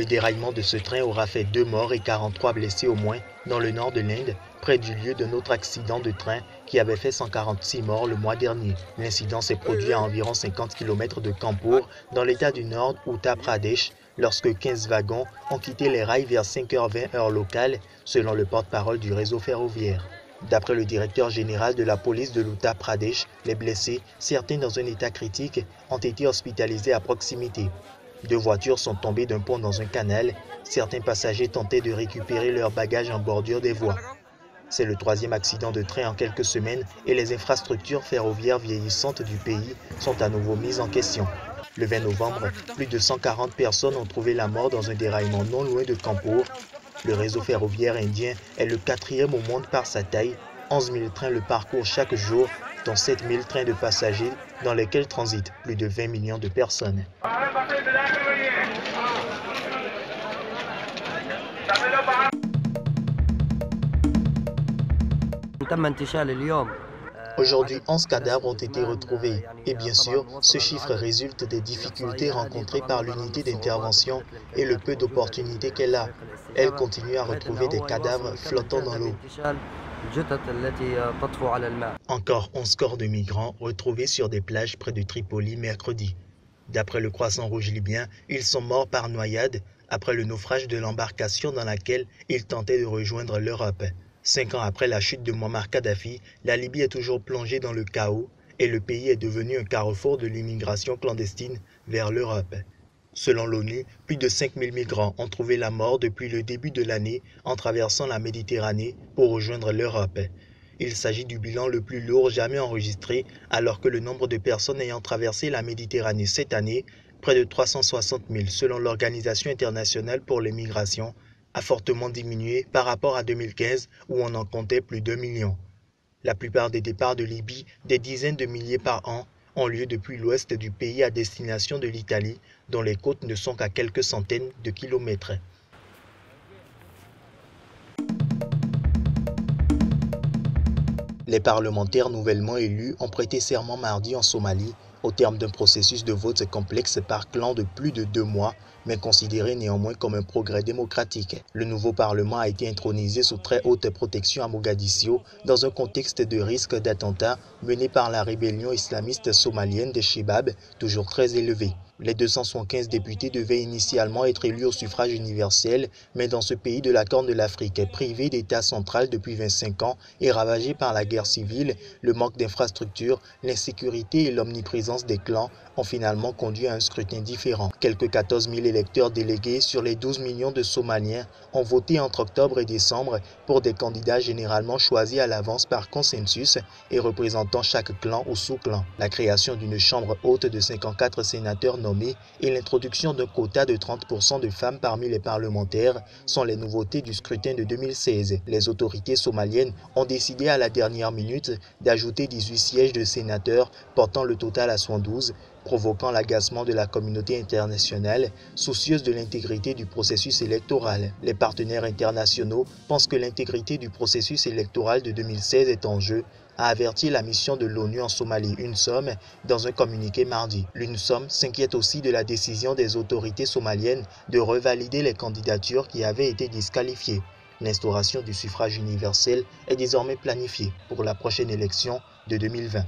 Le déraillement de ce train aura fait 2 morts et 43 blessés au moins dans le nord de l'Inde, près du lieu d'un autre accident de train qui avait fait 146 morts le mois dernier. L'incident s'est produit à environ 50 km de Kanpur, dans l'état du Nord, Uttar Pradesh, lorsque 15 wagons ont quitté les rails vers 5h20 heure locale, selon le porte-parole du réseau ferroviaire. D'après le directeur général de la police de l'Uttar Pradesh, les blessés, certains dans un état critique, ont été hospitalisés à proximité. 2 voitures sont tombées d'un pont dans un canal. Certains passagers tentaient de récupérer leurs bagages en bordure des voies. C'est le 3e accident de train en quelques semaines et les infrastructures ferroviaires vieillissantes du pays sont à nouveau mises en question. Le 20 novembre, plus de 140 personnes ont trouvé la mort dans un déraillement non loin de Kanpur. Le réseau ferroviaire indien est le 4e au monde par sa taille. 11 000 trains le parcourent chaque jour, dont 7 000 trains de passagers dans lesquels transitent plus de 20 millions de personnes. Aujourd'hui, 11 cadavres ont été retrouvés. Et bien sûr, ce chiffre résulte des difficultés rencontrées par l'unité d'intervention et le peu d'opportunités qu'elle a. Elle continue à retrouver des cadavres flottant dans l'eau. Encore 11 corps de migrants retrouvés sur des plages près de Tripoli mercredi. D'après le Croissant Rouge libyen, ils sont morts par noyade après le naufrage de l'embarcation dans laquelle ils tentaient de rejoindre l'Europe. 5 ans après la chute de Muammar Kadhafi, la Libye est toujours plongée dans le chaos et le pays est devenu un carrefour de l'immigration clandestine vers l'Europe. Selon l'ONU, plus de 5 000 migrants ont trouvé la mort depuis le début de l'année en traversant la Méditerranée pour rejoindre l'Europe. Il s'agit du bilan le plus lourd jamais enregistré, alors que le nombre de personnes ayant traversé la Méditerranée cette année, près de 360 000 selon l'Organisation internationale pour les migrations, a fortement diminué par rapport à 2015 où on en comptait plus d'1 million. La plupart des départs de Libye, des dizaines de milliers par an, ont lieu depuis l'ouest du pays à destination de l'Italie, dont les côtes ne sont qu'à quelques centaines de kilomètres. Les parlementaires nouvellement élus ont prêté serment mardi en Somalie, au terme d'un processus de vote complexe par clan de plus de 2 mois, mais considéré néanmoins comme un progrès démocratique. Le nouveau Parlement a été intronisé sous très haute protection à Mogadiscio, dans un contexte de risque d'attentat mené par la rébellion islamiste somalienne des Shebab, toujours très élevé. Les 275 députés devaient initialement être élus au suffrage universel, mais dans ce pays de la Corne de l'Afrique, privé d'État central depuis 25 ans et ravagé par la guerre civile, le manque d'infrastructures, l'insécurité et l'omniprésence des clans ont finalement conduit à un scrutin différent. Quelques 14 000 électeurs délégués sur les 12 millions de Somaliens ont voté entre octobre et décembre pour des candidats généralement choisis à l'avance par consensus et représentant chaque clan ou sous-clan. La création d'une chambre haute de 54 sénateurs nommés et l'introduction d'un quota de 30% de femmes parmi les parlementaires sont les nouveautés du scrutin de 2016. Les autorités somaliennes ont décidé à la dernière minute d'ajouter 18 sièges de sénateurs, portant le total à 112, provoquant l'agacement de la communauté internationale, soucieuse de l'intégrité du processus électoral. Les partenaires internationaux pensent que l'intégrité du processus électoral de 2016 est en jeu, a averti la mission de l'ONU en Somalie, UNSOM, dans un communiqué mardi. L'UNSOM s'inquiète aussi de la décision des autorités somaliennes de revalider les candidatures qui avaient été disqualifiées. L'instauration du suffrage universel est désormais planifiée pour la prochaine élection de 2020.